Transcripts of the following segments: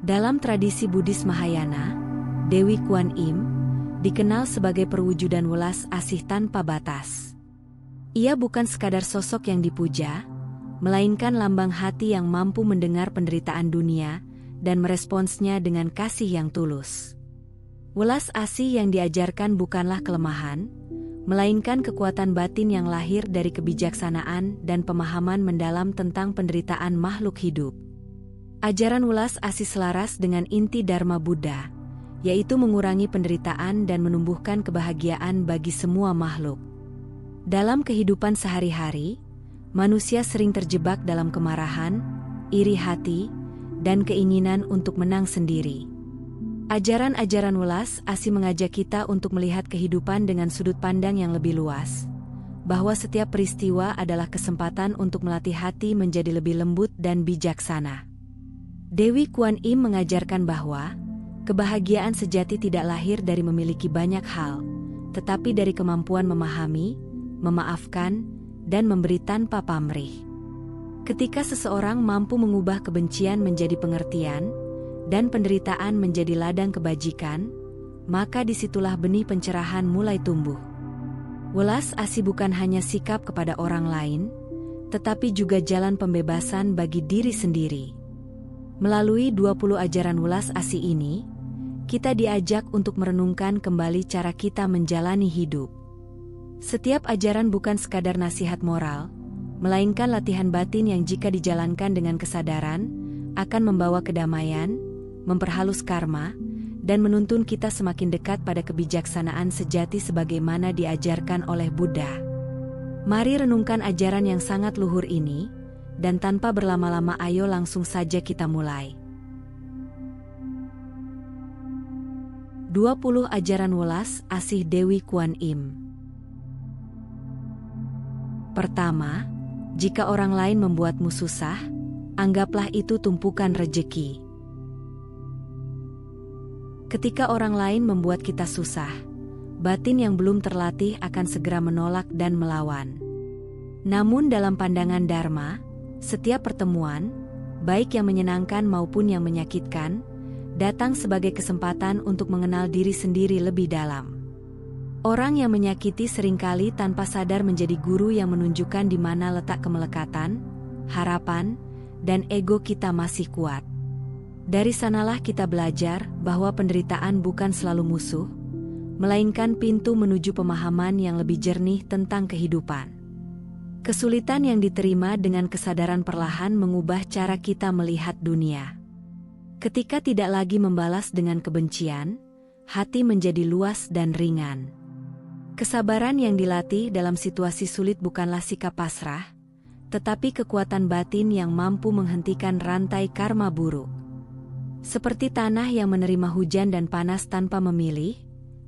Dalam tradisi Buddhis Mahayana, Dewi Kuan Im dikenal sebagai perwujudan welas asih tanpa batas. Ia bukan sekadar sosok yang dipuja, melainkan lambang hati yang mampu mendengar penderitaan dunia dan meresponsnya dengan kasih yang tulus. Welas asih yang diajarkan bukanlah kelemahan, melainkan kekuatan batin yang lahir dari kebijaksanaan dan pemahaman mendalam tentang penderitaan makhluk hidup. Ajaran welas asih selaras dengan inti Dharma Buddha, yaitu mengurangi penderitaan dan menumbuhkan kebahagiaan bagi semua makhluk. Dalam kehidupan sehari-hari, manusia sering terjebak dalam kemarahan, iri hati, dan keinginan untuk menang sendiri. Ajaran-ajaran welas asih mengajak kita untuk melihat kehidupan dengan sudut pandang yang lebih luas, bahwa setiap peristiwa adalah kesempatan untuk melatih hati menjadi lebih lembut dan bijaksana. Dewi Kuan Im mengajarkan bahwa kebahagiaan sejati tidak lahir dari memiliki banyak hal, tetapi dari kemampuan memahami, memaafkan, dan memberi tanpa pamrih. Ketika seseorang mampu mengubah kebencian menjadi pengertian, dan penderitaan menjadi ladang kebajikan, maka disitulah benih pencerahan mulai tumbuh. Welas asih bukan hanya sikap kepada orang lain, tetapi juga jalan pembebasan bagi diri sendiri. Melalui 20 ajaran welas asih ini, kita diajak untuk merenungkan kembali cara kita menjalani hidup. Setiap ajaran bukan sekadar nasihat moral, melainkan latihan batin yang jika dijalankan dengan kesadaran, akan membawa kedamaian, memperhalus karma, dan menuntun kita semakin dekat pada kebijaksanaan sejati sebagaimana diajarkan oleh Buddha. Mari renungkan ajaran yang sangat luhur ini, dan tanpa berlama-lama ayo langsung saja kita mulai. 20 ajaran welas asih Dewi Kuan Im. Pertama, jika orang lain membuatmu susah, anggaplah itu tumpukan rejeki. Ketika orang lain membuat kita susah, batin yang belum terlatih akan segera menolak dan melawan. Namun dalam pandangan Dharma, setiap pertemuan, baik yang menyenangkan maupun yang menyakitkan, datang sebagai kesempatan untuk mengenal diri sendiri lebih dalam. Orang yang menyakiti seringkali tanpa sadar menjadi guru yang menunjukkan di mana letak kemelekatan, harapan, dan ego kita masih kuat. Dari sanalah kita belajar bahwa penderitaan bukan selalu musuh, melainkan pintu menuju pemahaman yang lebih jernih tentang kehidupan. Kesulitan yang diterima dengan kesadaran perlahan mengubah cara kita melihat dunia. Ketika tidak lagi membalas dengan kebencian, hati menjadi luas dan ringan. Kesabaran yang dilatih dalam situasi sulit bukanlah sikap pasrah, tetapi kekuatan batin yang mampu menghentikan rantai karma buruk. Seperti tanah yang menerima hujan dan panas tanpa memilih,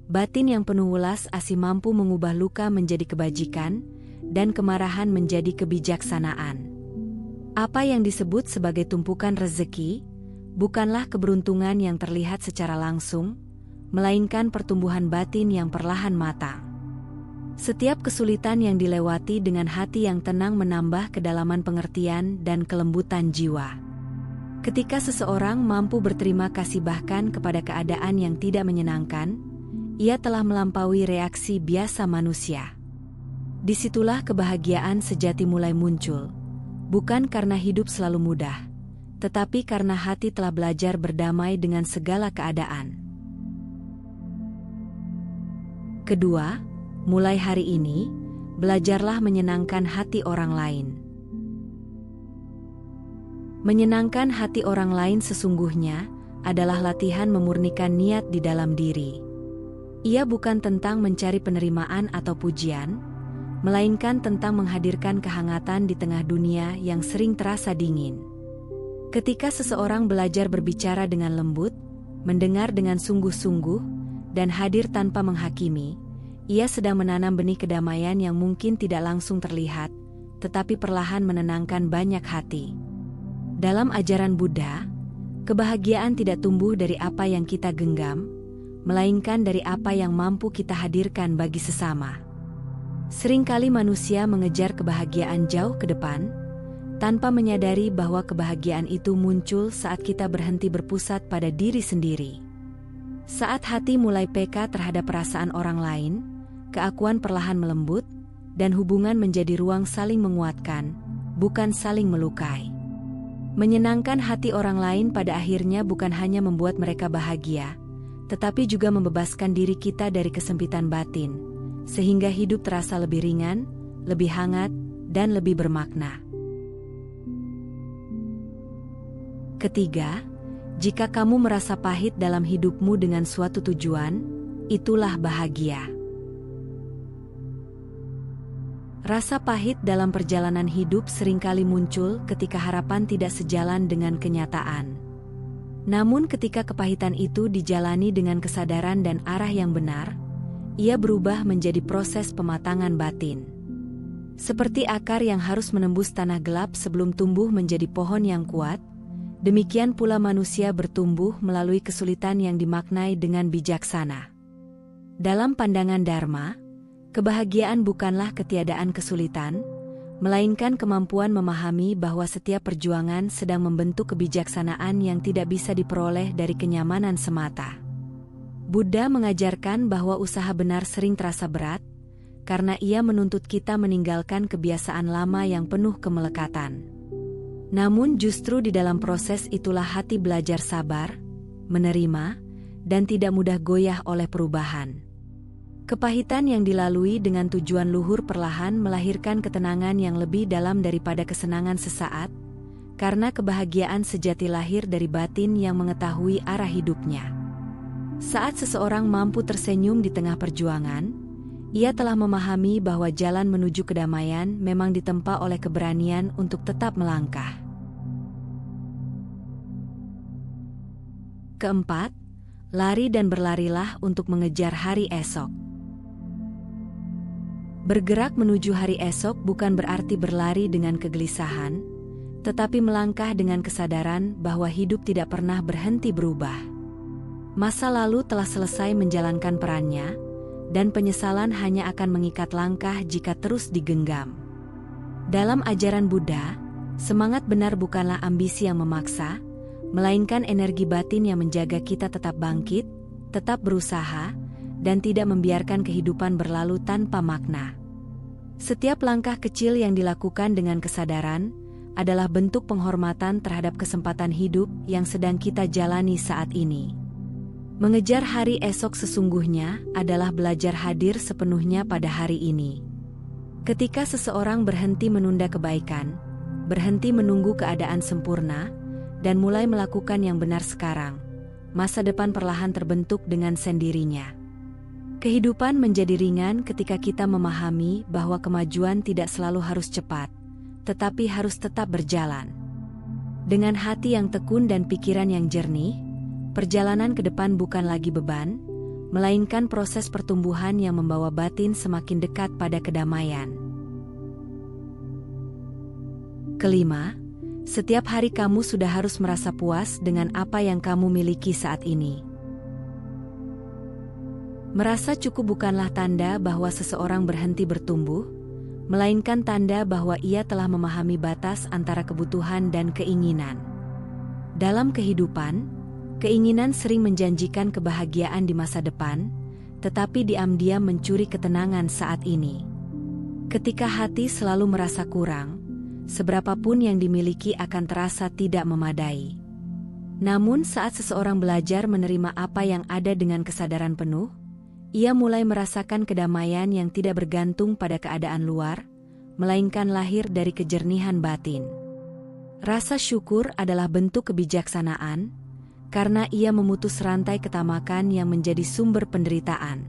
batin yang penuh welas asih mampu mengubah luka menjadi kebajikan, dan kemarahan menjadi kebijaksanaan. Apa yang disebut sebagai tumpukan rezeki, bukanlah keberuntungan yang terlihat secara langsung, melainkan pertumbuhan batin yang perlahan matang. Setiap kesulitan yang dilewati dengan hati yang tenang menambah kedalaman pengertian dan kelembutan jiwa. Ketika seseorang mampu berterima kasih bahkan kepada keadaan yang tidak menyenangkan, ia telah melampaui reaksi biasa manusia. Disitulah kebahagiaan sejati mulai muncul, bukan karena hidup selalu mudah, tetapi karena hati telah belajar berdamai dengan segala keadaan. Kedua, mulai hari ini, belajarlah menyenangkan hati orang lain. Menyenangkan hati orang lain sesungguhnya adalah latihan memurnikan niat di dalam diri. Ia bukan tentang mencari penerimaan atau pujian, melainkan tentang menghadirkan kehangatan di tengah dunia yang sering terasa dingin. Ketika seseorang belajar berbicara dengan lembut, mendengar dengan sungguh-sungguh, dan hadir tanpa menghakimi, ia sedang menanam benih kedamaian yang mungkin tidak langsung terlihat, tetapi perlahan menenangkan banyak hati. Dalam ajaran Buddha, kebahagiaan tidak tumbuh dari apa yang kita genggam, melainkan dari apa yang mampu kita hadirkan bagi sesama. Seringkali manusia mengejar kebahagiaan jauh ke depan, tanpa menyadari bahwa kebahagiaan itu muncul saat kita berhenti berpusat pada diri sendiri. Saat hati mulai peka terhadap perasaan orang lain, keakuan perlahan melembut, dan hubungan menjadi ruang saling menguatkan, bukan saling melukai. Menyenangkan hati orang lain pada akhirnya bukan hanya membuat mereka bahagia, tetapi juga membebaskan diri kita dari kesempitan batin, sehingga hidup terasa lebih ringan, lebih hangat, dan lebih bermakna. Ketiga, jika kamu merasa pahit dalam hidupmu dengan suatu tujuan, itulah bahagia. Rasa pahit dalam perjalanan hidup seringkali muncul ketika harapan tidak sejalan dengan kenyataan. Namun ketika kepahitan itu dijalani dengan kesadaran dan arah yang benar, ia berubah menjadi proses pematangan batin. Seperti akar yang harus menembus tanah gelap sebelum tumbuh menjadi pohon yang kuat, demikian pula manusia bertumbuh melalui kesulitan yang dimaknai dengan bijaksana. Dalam pandangan Dharma, kebahagiaan bukanlah ketiadaan kesulitan, melainkan kemampuan memahami bahwa setiap perjuangan sedang membentuk kebijaksanaan yang tidak bisa diperoleh dari kenyamanan semata. Buddha mengajarkan bahwa usaha benar sering terasa berat, karena ia menuntut kita meninggalkan kebiasaan lama yang penuh kemelekatan. Namun justru di dalam proses itulah hati belajar sabar, menerima, dan tidak mudah goyah oleh perubahan. Kepahitan yang dilalui dengan tujuan luhur perlahan melahirkan ketenangan yang lebih dalam daripada kesenangan sesaat, karena kebahagiaan sejati lahir dari batin yang mengetahui arah hidupnya. Saat seseorang mampu tersenyum di tengah perjuangan, ia telah memahami bahwa jalan menuju kedamaian memang ditempa oleh keberanian untuk tetap melangkah. Keempat, lari dan berlarilah untuk mengejar hari esok. Bergerak menuju hari esok bukan berarti berlari dengan kegelisahan, tetapi melangkah dengan kesadaran bahwa hidup tidak pernah berhenti berubah. Masa lalu telah selesai menjalankan perannya, dan penyesalan hanya akan mengikat langkah jika terus digenggam. Dalam ajaran Buddha, semangat benar bukanlah ambisi yang memaksa, melainkan energi batin yang menjaga kita tetap bangkit, tetap berusaha, dan tidak membiarkan kehidupan berlalu tanpa makna. Setiap langkah kecil yang dilakukan dengan kesadaran adalah bentuk penghormatan terhadap kesempatan hidup yang sedang kita jalani saat ini. Mengejar hari esok sesungguhnya adalah belajar hadir sepenuhnya pada hari ini. Ketika seseorang berhenti menunda kebaikan, berhenti menunggu keadaan sempurna, dan mulai melakukan yang benar sekarang, masa depan perlahan terbentuk dengan sendirinya. Kehidupan menjadi ringan ketika kita memahami bahwa kemajuan tidak selalu harus cepat, tetapi harus tetap berjalan. Dengan hati yang tekun dan pikiran yang jernih, perjalanan ke depan bukan lagi beban, melainkan proses pertumbuhan yang membawa batin semakin dekat pada kedamaian. Kelima, setiap hari kamu sudah harus merasa puas dengan apa yang kamu miliki saat ini. Merasa cukup bukanlah tanda bahwa seseorang berhenti bertumbuh, melainkan tanda bahwa ia telah memahami batas antara kebutuhan dan keinginan. Dalam kehidupan, keinginan sering menjanjikan kebahagiaan di masa depan, tetapi diam-diam mencuri ketenangan saat ini. Ketika hati selalu merasa kurang, seberapapun yang dimiliki akan terasa tidak memadai. Namun saat seseorang belajar menerima apa yang ada dengan kesadaran penuh, ia mulai merasakan kedamaian yang tidak bergantung pada keadaan luar, melainkan lahir dari kejernihan batin. Rasa syukur adalah bentuk kebijaksanaan, karena ia memutus rantai ketamakan yang menjadi sumber penderitaan.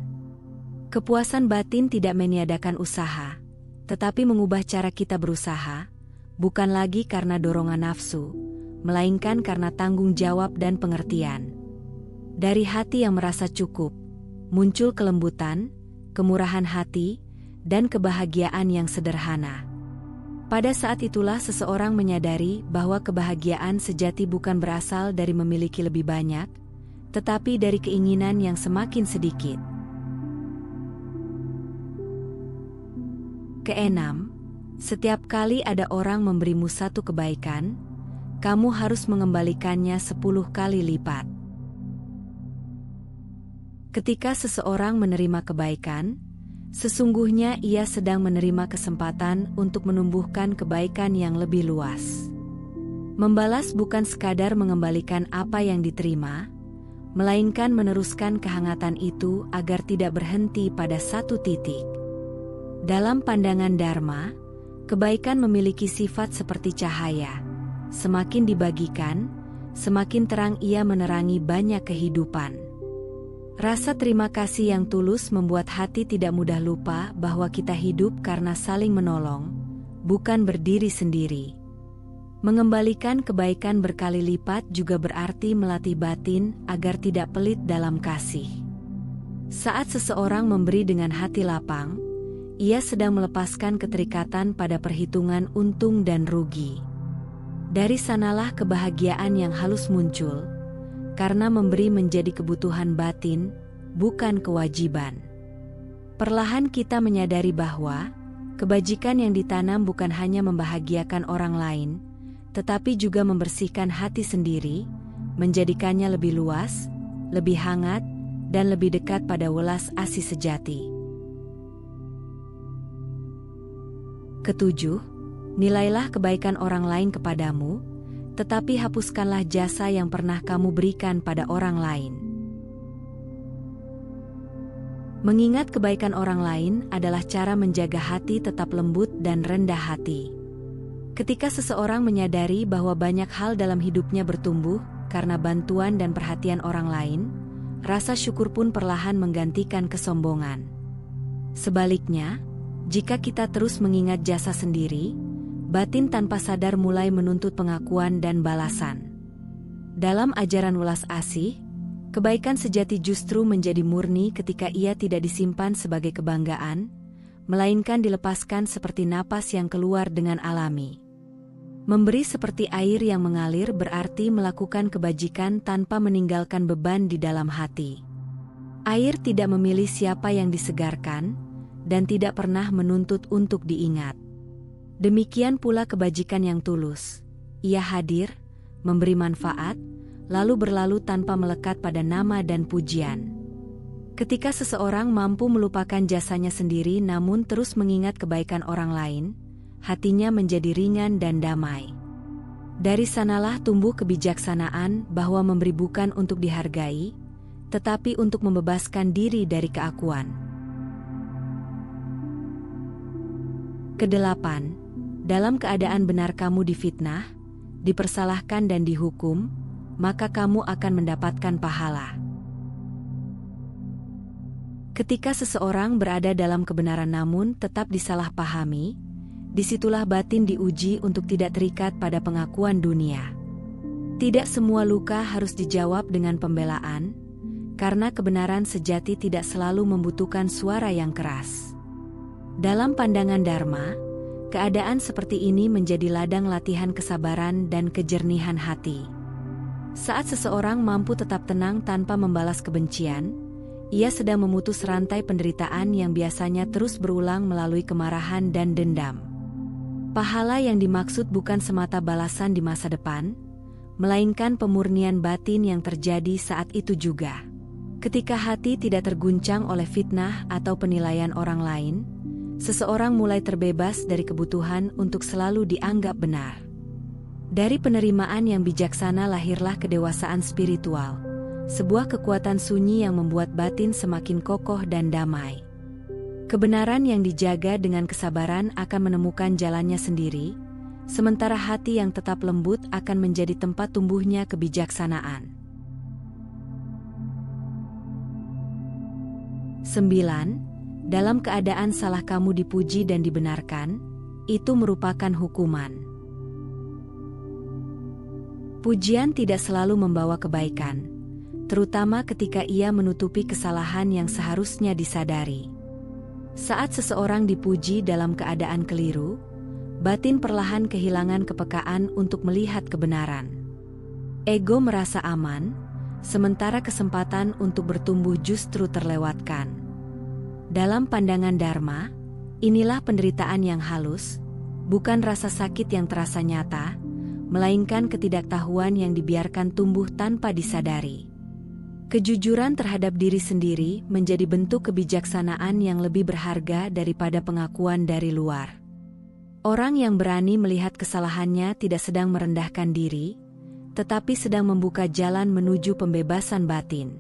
Kepuasan batin tidak meniadakan usaha, tetapi mengubah cara kita berusaha, bukan lagi karena dorongan nafsu, melainkan karena tanggung jawab dan pengertian. Dari hati yang merasa cukup, muncul kelembutan, kemurahan hati, dan kebahagiaan yang sederhana. Pada saat itulah seseorang menyadari bahwa kebahagiaan sejati bukan berasal dari memiliki lebih banyak, tetapi dari keinginan yang semakin sedikit. Keenam, Setiap kali ada orang memberimu satu kebaikan, kamu harus mengembalikannya 10 kali lipat. Ketika seseorang menerima kebaikan, sesungguhnya ia sedang menerima kesempatan untuk menumbuhkan kebaikan yang lebih luas. Membalas bukan sekadar mengembalikan apa yang diterima, melainkan meneruskan kehangatan itu agar tidak berhenti pada satu titik. Dalam pandangan Dharma, kebaikan memiliki sifat seperti cahaya. Semakin dibagikan, semakin terang ia menerangi banyak kehidupan. Rasa terima kasih yang tulus membuat hati tidak mudah lupa bahwa kita hidup karena saling menolong, bukan berdiri sendiri. Mengembalikan kebaikan berkali lipat juga berarti melatih batin agar tidak pelit dalam kasih. Saat seseorang memberi dengan hati lapang, ia sedang melepaskan keterikatan pada perhitungan untung dan rugi. Dari sanalah kebahagiaan yang halus muncul, karena memberi menjadi kebutuhan batin, bukan kewajiban. Perlahan kita menyadari bahwa kebajikan yang ditanam bukan hanya membahagiakan orang lain, tetapi juga membersihkan hati sendiri, menjadikannya lebih luas, lebih hangat, dan lebih dekat pada welas asih sejati. Ketujuh, nilailah kebaikan orang lain kepadamu, tetapi hapuskanlah jasa yang pernah kamu berikan pada orang lain. Mengingat kebaikan orang lain adalah cara menjaga hati tetap lembut dan rendah hati. Ketika seseorang menyadari bahwa banyak hal dalam hidupnya bertumbuh karena bantuan dan perhatian orang lain, rasa syukur pun perlahan menggantikan kesombongan. Sebaliknya, jika kita terus mengingat jasa sendiri, batin tanpa sadar mulai menuntut pengakuan dan balasan. Dalam ajaran welas asih, kebaikan sejati justru menjadi murni ketika ia tidak disimpan sebagai kebanggaan, melainkan dilepaskan seperti napas yang keluar dengan alami. Memberi seperti air yang mengalir berarti melakukan kebajikan tanpa meninggalkan beban di dalam hati. Air tidak memilih siapa yang disegarkan, dan tidak pernah menuntut untuk diingat. Demikian pula kebajikan yang tulus. Ia hadir, memberi manfaat, lalu berlalu tanpa melekat pada nama dan pujian. Ketika seseorang mampu melupakan jasanya sendiri namun terus mengingat kebaikan orang lain, hatinya menjadi ringan dan damai. Dari sanalah tumbuh kebijaksanaan bahwa memberi bukan untuk dihargai, tetapi untuk membebaskan diri dari keakuan. Kedelapan, dalam keadaan benar kamu difitnah, dipersalahkan dan dihukum, maka kamu akan mendapatkan pahala. Ketika seseorang berada dalam kebenaran namun tetap disalahpahami, disitulah batin diuji untuk tidak terikat pada pengakuan dunia. Tidak semua luka harus dijawab dengan pembelaan, karena kebenaran sejati tidak selalu membutuhkan suara yang keras. Dalam pandangan Dharma, keadaan seperti ini menjadi ladang latihan kesabaran dan kejernihan hati. Saat seseorang mampu tetap tenang tanpa membalas kebencian, ia sedang memutus rantai penderitaan yang biasanya terus berulang melalui kemarahan dan dendam. Pahala yang dimaksud bukan semata balasan di masa depan, melainkan pemurnian batin yang terjadi saat itu juga. Ketika hati tidak terguncang oleh fitnah atau penilaian orang lain, seseorang mulai terbebas dari kebutuhan untuk selalu dianggap benar. Dari penerimaan yang bijaksana lahirlah kedewasaan spiritual, sebuah kekuatan sunyi yang membuat batin semakin kokoh dan damai. Kebenaran yang dijaga dengan kesabaran akan menemukan jalannya sendiri, sementara hati yang tetap lembut akan menjadi tempat tumbuhnya kebijaksanaan. 9. Dalam keadaan salah kamu dipuji dan dibenarkan, itu merupakan hukuman. Pujian tidak selalu membawa kebaikan, terutama ketika ia menutupi kesalahan yang seharusnya disadari. Saat seseorang dipuji dalam keadaan keliru, batin perlahan kehilangan kepekaan untuk melihat kebenaran. Ego merasa aman, sementara kesempatan untuk bertumbuh justru terlewatkan. Dalam pandangan Dharma, inilah penderitaan yang halus, bukan rasa sakit yang terasa nyata, melainkan ketidaktahuan yang dibiarkan tumbuh tanpa disadari. Kejujuran terhadap diri sendiri menjadi bentuk kebijaksanaan yang lebih berharga daripada pengakuan dari luar. Orang yang berani melihat kesalahannya tidak sedang merendahkan diri, tetapi sedang membuka jalan menuju pembebasan batin.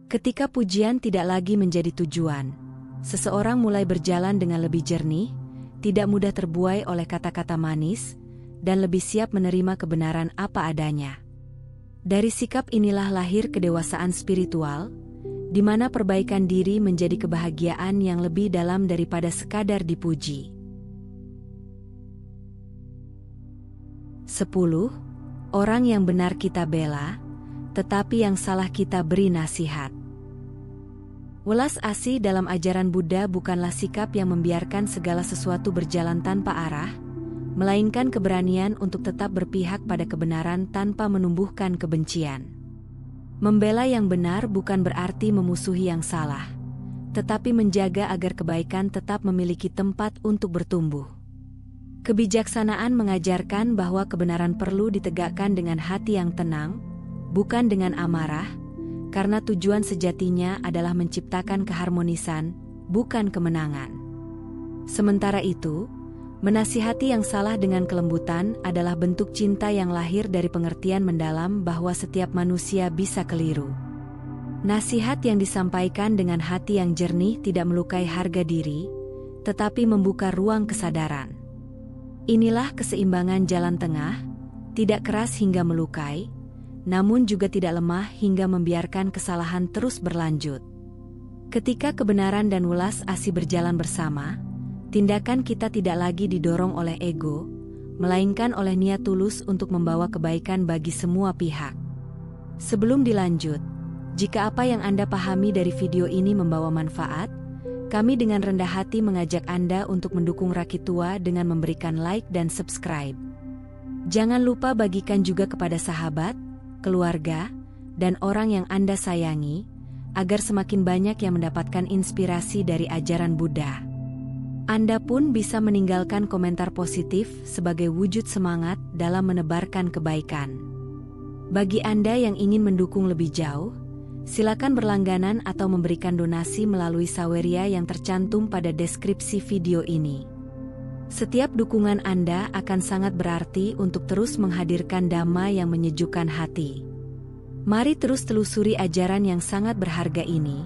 Ketika pujian tidak lagi menjadi tujuan, seseorang mulai berjalan dengan lebih jernih, tidak mudah terbuai oleh kata-kata manis, dan lebih siap menerima kebenaran apa adanya. Dari sikap inilah lahir kedewasaan spiritual, di mana perbaikan diri menjadi kebahagiaan yang lebih dalam daripada sekadar dipuji. 10. Orang yang benar kita bela, tetapi yang salah kita beri nasihat. Welas asih dalam ajaran Buddha bukanlah sikap yang membiarkan segala sesuatu berjalan tanpa arah, melainkan keberanian untuk tetap berpihak pada kebenaran tanpa menumbuhkan kebencian. Membela yang benar bukan berarti memusuhi yang salah, tetapi menjaga agar kebaikan tetap memiliki tempat untuk bertumbuh. Kebijaksanaan mengajarkan bahwa kebenaran perlu ditegakkan dengan hati yang tenang, bukan dengan amarah, karena tujuan sejatinya adalah menciptakan keharmonisan, bukan kemenangan. Sementara itu, menasihati yang salah dengan kelembutan adalah bentuk cinta yang lahir dari pengertian mendalam bahwa setiap manusia bisa keliru. Nasihat yang disampaikan dengan hati yang jernih tidak melukai harga diri, tetapi membuka ruang kesadaran. Inilah keseimbangan jalan tengah, tidak keras hingga melukai, namun juga tidak lemah hingga membiarkan kesalahan terus berlanjut. Ketika kebenaran dan welas asih berjalan bersama, tindakan kita tidak lagi didorong oleh ego, melainkan oleh niat tulus untuk membawa kebaikan bagi semua pihak. Sebelum dilanjut, jika apa yang Anda pahami dari video ini membawa manfaat, kami dengan rendah hati mengajak Anda untuk mendukung Rakitua dengan memberikan like dan subscribe. Jangan lupa bagikan juga kepada sahabat, keluarga, dan orang yang Anda sayangi, agar semakin banyak yang mendapatkan inspirasi dari ajaran Buddha. Anda pun bisa meninggalkan komentar positif sebagai wujud semangat dalam menebarkan kebaikan. Bagi Anda yang ingin mendukung lebih jauh, silakan berlangganan atau memberikan donasi melalui saweria yang tercantum pada deskripsi video ini. Setiap dukungan Anda akan sangat berarti untuk terus menghadirkan dhamma yang menyejukkan hati. Mari terus telusuri ajaran yang sangat berharga ini,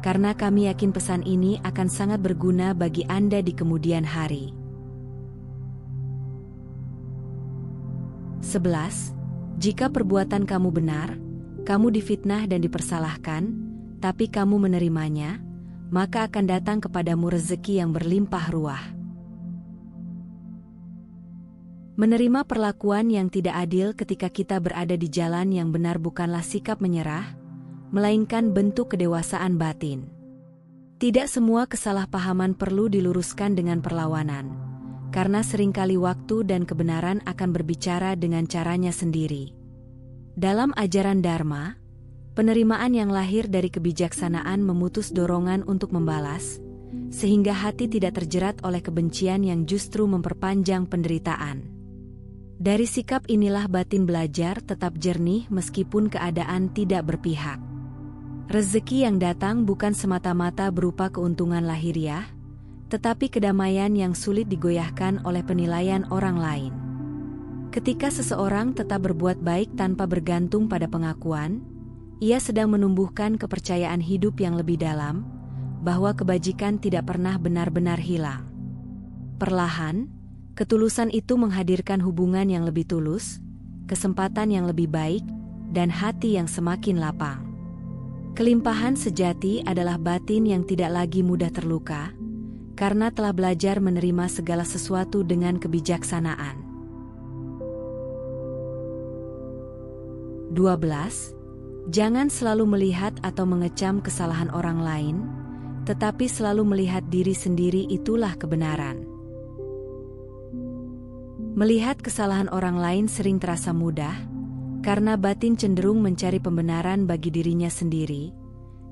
karena kami yakin pesan ini akan sangat berguna bagi Anda di kemudian hari. 11. Jika perbuatan kamu benar, kamu difitnah dan dipersalahkan, tapi kamu menerimanya, maka akan datang kepadamu rezeki yang berlimpah ruah. Menerima perlakuan yang tidak adil ketika kita berada di jalan yang benar bukanlah sikap menyerah, melainkan bentuk kedewasaan batin. Tidak semua kesalahpahaman perlu diluruskan dengan perlawanan, karena seringkali waktu dan kebenaran akan berbicara dengan caranya sendiri. Dalam ajaran Dharma, penerimaan yang lahir dari kebijaksanaan memutus dorongan untuk membalas, sehingga hati tidak terjerat oleh kebencian yang justru memperpanjang penderitaan. Dari sikap inilah batin belajar tetap jernih meskipun keadaan tidak berpihak. Rezeki yang datang bukan semata-mata berupa keuntungan lahiriah, tetapi kedamaian yang sulit digoyahkan oleh penilaian orang lain. Ketika seseorang tetap berbuat baik tanpa bergantung pada pengakuan, ia sedang menumbuhkan kepercayaan hidup yang lebih dalam, bahwa kebajikan tidak pernah benar-benar hilang. Perlahan, ketulusan itu menghadirkan hubungan yang lebih tulus, kesempatan yang lebih baik, dan hati yang semakin lapang. Kelimpahan sejati adalah batin yang tidak lagi mudah terluka, karena telah belajar menerima segala sesuatu dengan kebijaksanaan. 12. Jangan selalu melihat atau mengecam kesalahan orang lain, tetapi selalu melihat diri sendiri, itulah kebenaran. Melihat kesalahan orang lain sering terasa mudah, karena batin cenderung mencari pembenaran bagi dirinya sendiri,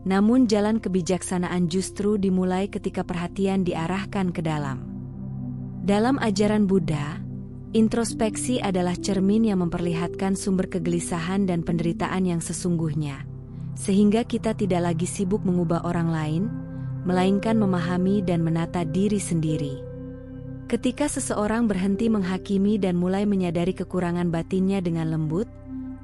namun jalan kebijaksanaan justru dimulai ketika perhatian diarahkan ke dalam. Dalam ajaran Buddha, introspeksi adalah cermin yang memperlihatkan sumber kegelisahan dan penderitaan yang sesungguhnya, sehingga kita tidak lagi sibuk mengubah orang lain, melainkan memahami dan menata diri sendiri. Ketika seseorang berhenti menghakimi dan mulai menyadari kekurangan batinnya dengan lembut,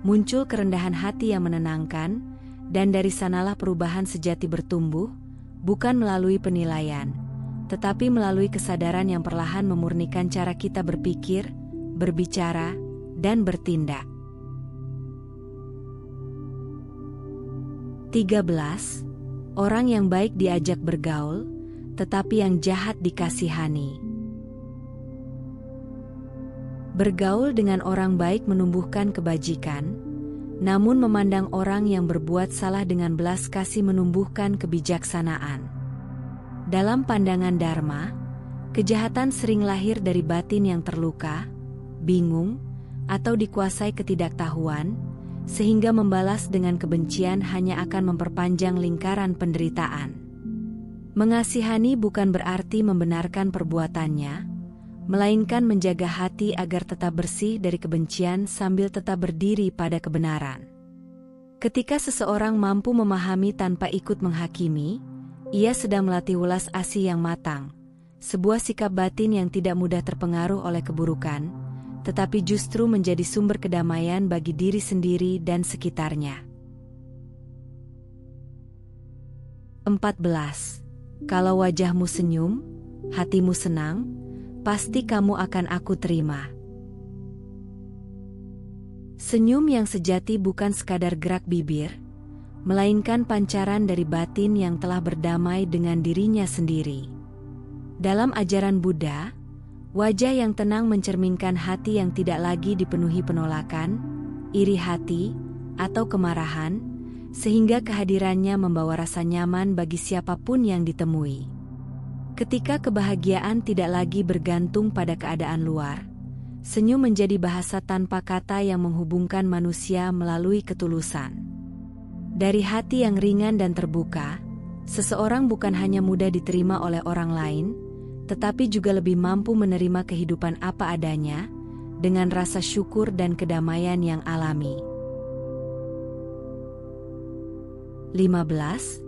muncul kerendahan hati yang menenangkan, dan dari sanalah perubahan sejati bertumbuh, bukan melalui penilaian, tetapi melalui kesadaran yang perlahan memurnikan cara kita berpikir, berbicara, dan bertindak. 13. Orang yang baik diajak bergaul, tetapi yang jahat dikasihani. Bergaul dengan orang baik menumbuhkan kebajikan, namun memandang orang yang berbuat salah dengan belas kasih menumbuhkan kebijaksanaan. Dalam pandangan Dharma, kejahatan sering lahir dari batin yang terluka, bingung, atau dikuasai ketidaktahuan, sehingga membalas dengan kebencian hanya akan memperpanjang lingkaran penderitaan. Mengasihani bukan berarti membenarkan perbuatannya, melainkan menjaga hati agar tetap bersih dari kebencian sambil tetap berdiri pada kebenaran. Ketika seseorang mampu memahami tanpa ikut menghakimi, ia sedang melatih welas asih yang matang, sebuah sikap batin yang tidak mudah terpengaruh oleh keburukan, tetapi justru menjadi sumber kedamaian bagi diri sendiri dan sekitarnya. 14. Kalau wajahmu senyum, hatimu senang, pasti kamu akan aku terima. Senyum yang sejati bukan sekadar gerak bibir, melainkan pancaran dari batin yang telah berdamai dengan dirinya sendiri. Dalam ajaran Buddha, wajah yang tenang mencerminkan hati yang tidak lagi dipenuhi penolakan, iri hati, atau kemarahan, sehingga kehadirannya membawa rasa nyaman bagi siapapun yang ditemui. Ketika kebahagiaan tidak lagi bergantung pada keadaan luar, senyum menjadi bahasa tanpa kata yang menghubungkan manusia melalui ketulusan. Dari hati yang ringan dan terbuka, seseorang bukan hanya mudah diterima oleh orang lain, tetapi juga lebih mampu menerima kehidupan apa adanya, dengan rasa syukur dan kedamaian yang alami. 15.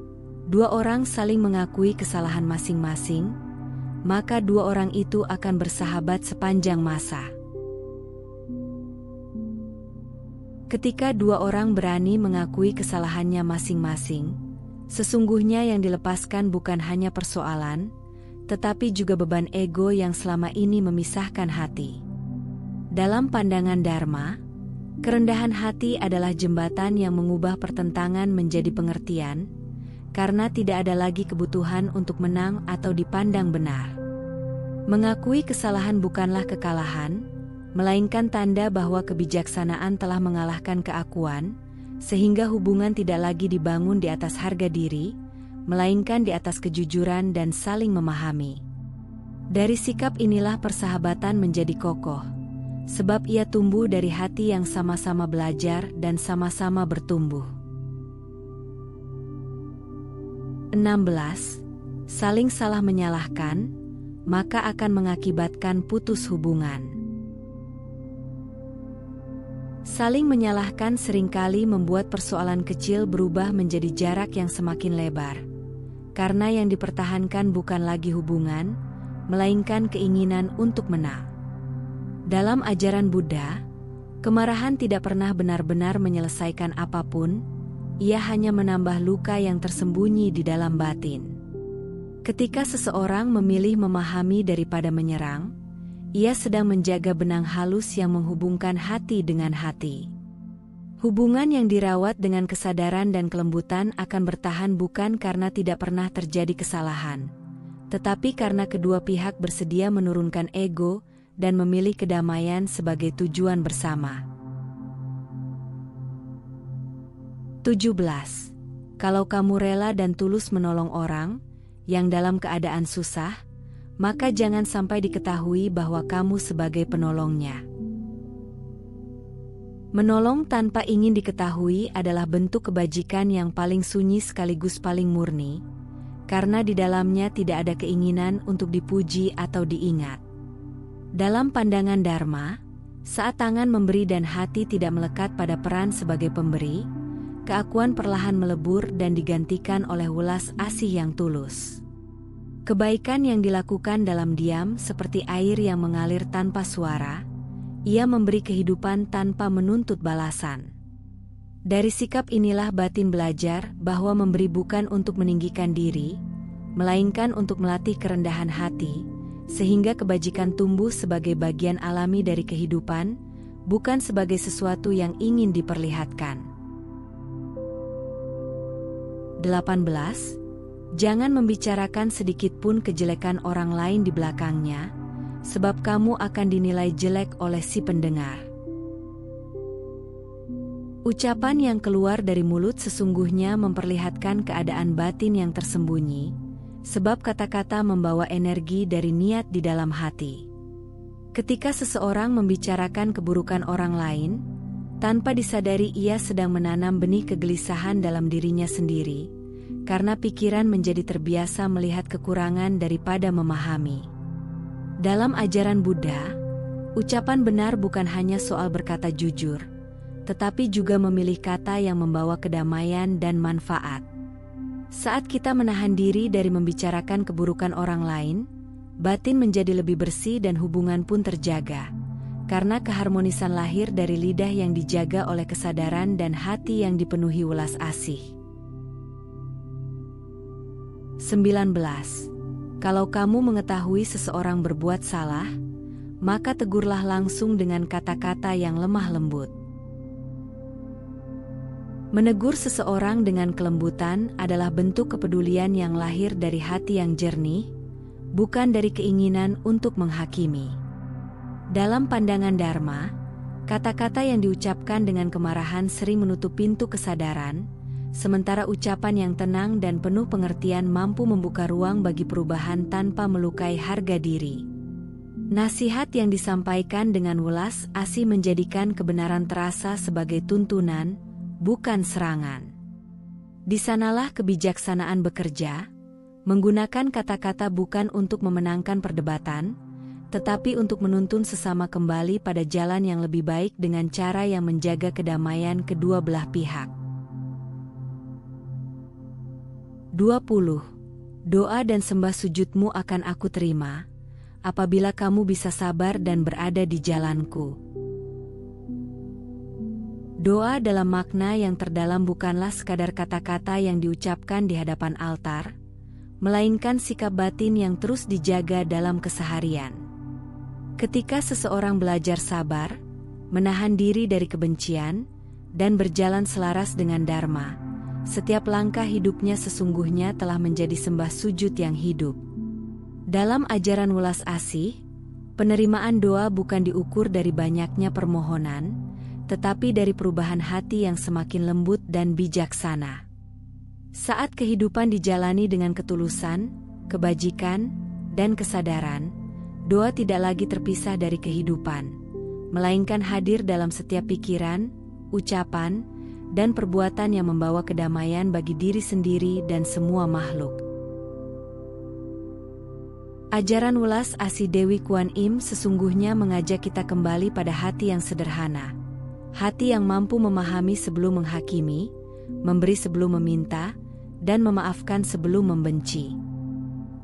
Dua orang saling mengakui kesalahan masing-masing, maka dua orang itu akan bersahabat sepanjang masa. Ketika dua orang berani mengakui kesalahannya masing-masing, sesungguhnya yang dilepaskan bukan hanya persoalan, tetapi juga beban ego yang selama ini memisahkan hati. Dalam pandangan Dharma, kerendahan hati adalah jembatan yang mengubah pertentangan menjadi pengertian, karena tidak ada lagi kebutuhan untuk menang atau dipandang benar. Mengakui kesalahan bukanlah kekalahan, melainkan tanda bahwa kebijaksanaan telah mengalahkan keakuan, sehingga hubungan tidak lagi dibangun di atas harga diri, melainkan di atas kejujuran dan saling memahami. Dari sikap inilah persahabatan menjadi kokoh, sebab ia tumbuh dari hati yang sama-sama belajar dan sama-sama bertumbuh. 16. Saling salah menyalahkan, maka akan mengakibatkan putus hubungan. Saling menyalahkan seringkali membuat persoalan kecil berubah menjadi jarak yang semakin lebar, karena yang dipertahankan bukan lagi hubungan, melainkan keinginan untuk menang. Dalam ajaran Buddha, kemarahan tidak pernah benar-benar menyelesaikan apapun, ia hanya menambah luka yang tersembunyi di dalam batin. Ketika seseorang memilih memahami daripada menyerang, ia sedang menjaga benang halus yang menghubungkan hati dengan hati. Hubungan yang dirawat dengan kesadaran dan kelembutan akan bertahan bukan karena tidak pernah terjadi kesalahan, tetapi karena kedua pihak bersedia menurunkan ego dan memilih kedamaian sebagai tujuan bersama. 17. Kalau kamu rela dan tulus menolong orang yang dalam keadaan susah, maka jangan sampai diketahui bahwa kamu sebagai penolongnya. Menolong tanpa ingin diketahui adalah bentuk kebajikan yang paling sunyi sekaligus paling murni, karena di dalamnya tidak ada keinginan untuk dipuji atau diingat. Dalam pandangan Dharma, saat tangan memberi dan hati tidak melekat pada peran sebagai pemberi, keakuan perlahan melebur dan digantikan oleh welas asih yang tulus. Kebaikan yang dilakukan dalam diam seperti air yang mengalir tanpa suara, ia memberi kehidupan tanpa menuntut balasan. Dari sikap inilah batin belajar bahwa memberi bukan untuk meninggikan diri, melainkan untuk melatih kerendahan hati, sehingga kebajikan tumbuh sebagai bagian alami dari kehidupan, bukan sebagai sesuatu yang ingin diperlihatkan. 18. Jangan membicarakan sedikitpun kejelekan orang lain di belakangnya, sebab kamu akan dinilai jelek oleh si pendengar. Ucapan yang keluar dari mulut sesungguhnya memperlihatkan keadaan batin yang tersembunyi, sebab kata-kata membawa energi dari niat di dalam hati. Ketika seseorang membicarakan keburukan orang lain, tanpa disadari ia sedang menanam benih kegelisahan dalam dirinya sendiri, karena pikiran menjadi terbiasa melihat kekurangan daripada memahami. Dalam ajaran Buddha, ucapan benar bukan hanya soal berkata jujur, tetapi juga memilih kata yang membawa kedamaian dan manfaat. Saat kita menahan diri dari membicarakan keburukan orang lain, batin menjadi lebih bersih dan hubungan pun terjaga, karena keharmonisan lahir dari lidah yang dijaga oleh kesadaran dan hati yang dipenuhi welas asih. 19. Kalau kamu mengetahui seseorang berbuat salah, maka tegurlah langsung dengan kata-kata yang lemah lembut. Menegur seseorang dengan kelembutan adalah bentuk kepedulian yang lahir dari hati yang jernih, bukan dari keinginan untuk menghakimi. Dalam pandangan Dharma, kata-kata yang diucapkan dengan kemarahan sering menutup pintu kesadaran, sementara ucapan yang tenang dan penuh pengertian mampu membuka ruang bagi perubahan tanpa melukai harga diri. Nasihat yang disampaikan dengan welas asih menjadikan kebenaran terasa sebagai tuntunan, bukan serangan. Di sanalah kebijaksanaan bekerja, menggunakan kata-kata bukan untuk memenangkan perdebatan, tetapi untuk menuntun sesama kembali pada jalan yang lebih baik dengan cara yang menjaga kedamaian kedua belah pihak. 20. Doa dan sembah sujudmu akan aku terima, apabila kamu bisa sabar dan berada di jalanku. Doa dalam makna yang terdalam bukanlah sekadar kata-kata yang diucapkan di hadapan altar, melainkan sikap batin yang terus dijaga dalam keseharian. Ketika seseorang belajar sabar, menahan diri dari kebencian, dan berjalan selaras dengan Dharma, setiap langkah hidupnya sesungguhnya telah menjadi sembah sujud yang hidup. Dalam ajaran welas asih, penerimaan doa bukan diukur dari banyaknya permohonan, tetapi dari perubahan hati yang semakin lembut dan bijaksana. Saat kehidupan dijalani dengan ketulusan, kebajikan, dan kesadaran, doa tidak lagi terpisah dari kehidupan, melainkan hadir dalam setiap pikiran, ucapan, dan perbuatan yang membawa kedamaian bagi diri sendiri dan semua makhluk. Ajaran welas asih Dewi Kuan Im sesungguhnya mengajak kita kembali pada hati yang sederhana, hati yang mampu memahami sebelum menghakimi, memberi sebelum meminta, dan memaafkan sebelum membenci.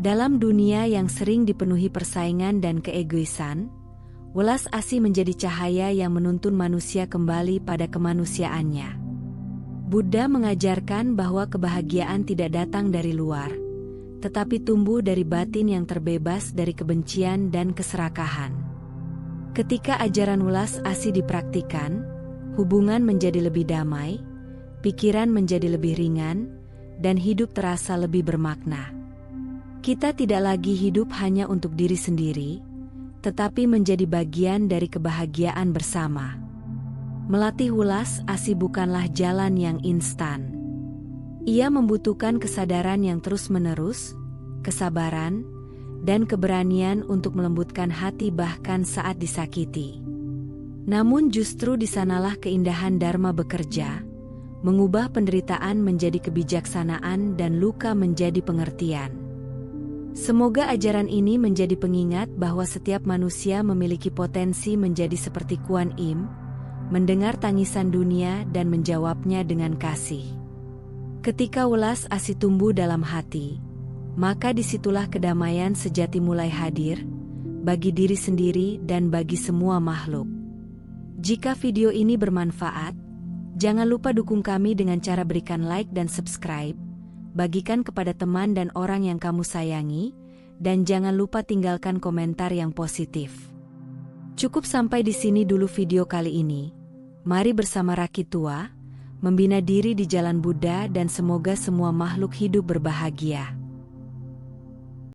Dalam dunia yang sering dipenuhi persaingan dan keegoisan, welas asih menjadi cahaya yang menuntun manusia kembali pada kemanusiaannya. Buddha mengajarkan bahwa kebahagiaan tidak datang dari luar, tetapi tumbuh dari batin yang terbebas dari kebencian dan keserakahan. Ketika ajaran welas asih dipraktikkan, hubungan menjadi lebih damai, pikiran menjadi lebih ringan, dan hidup terasa lebih bermakna. Kita tidak lagi hidup hanya untuk diri sendiri, tetapi menjadi bagian dari kebahagiaan bersama. Melatih welas asih bukanlah jalan yang instan. Ia membutuhkan kesadaran yang terus-menerus, kesabaran, dan keberanian untuk melembutkan hati bahkan saat disakiti. Namun justru di sanalah keindahan Dharma bekerja, mengubah penderitaan menjadi kebijaksanaan dan luka menjadi pengertian. Semoga ajaran ini menjadi pengingat bahwa setiap manusia memiliki potensi menjadi seperti Kuan Im, mendengar tangisan dunia dan menjawabnya dengan kasih. Ketika welas asih tumbuh dalam hati, maka disitulah kedamaian sejati mulai hadir, bagi diri sendiri dan bagi semua makhluk. Jika video ini bermanfaat, jangan lupa dukung kami dengan cara berikan like dan subscribe, bagikan kepada teman dan orang yang kamu sayangi, dan jangan lupa tinggalkan komentar yang positif. Cukup sampai di sini dulu video kali ini. Mari bersama Rakitua, membina diri di jalan Buddha dan semoga semua makhluk hidup berbahagia.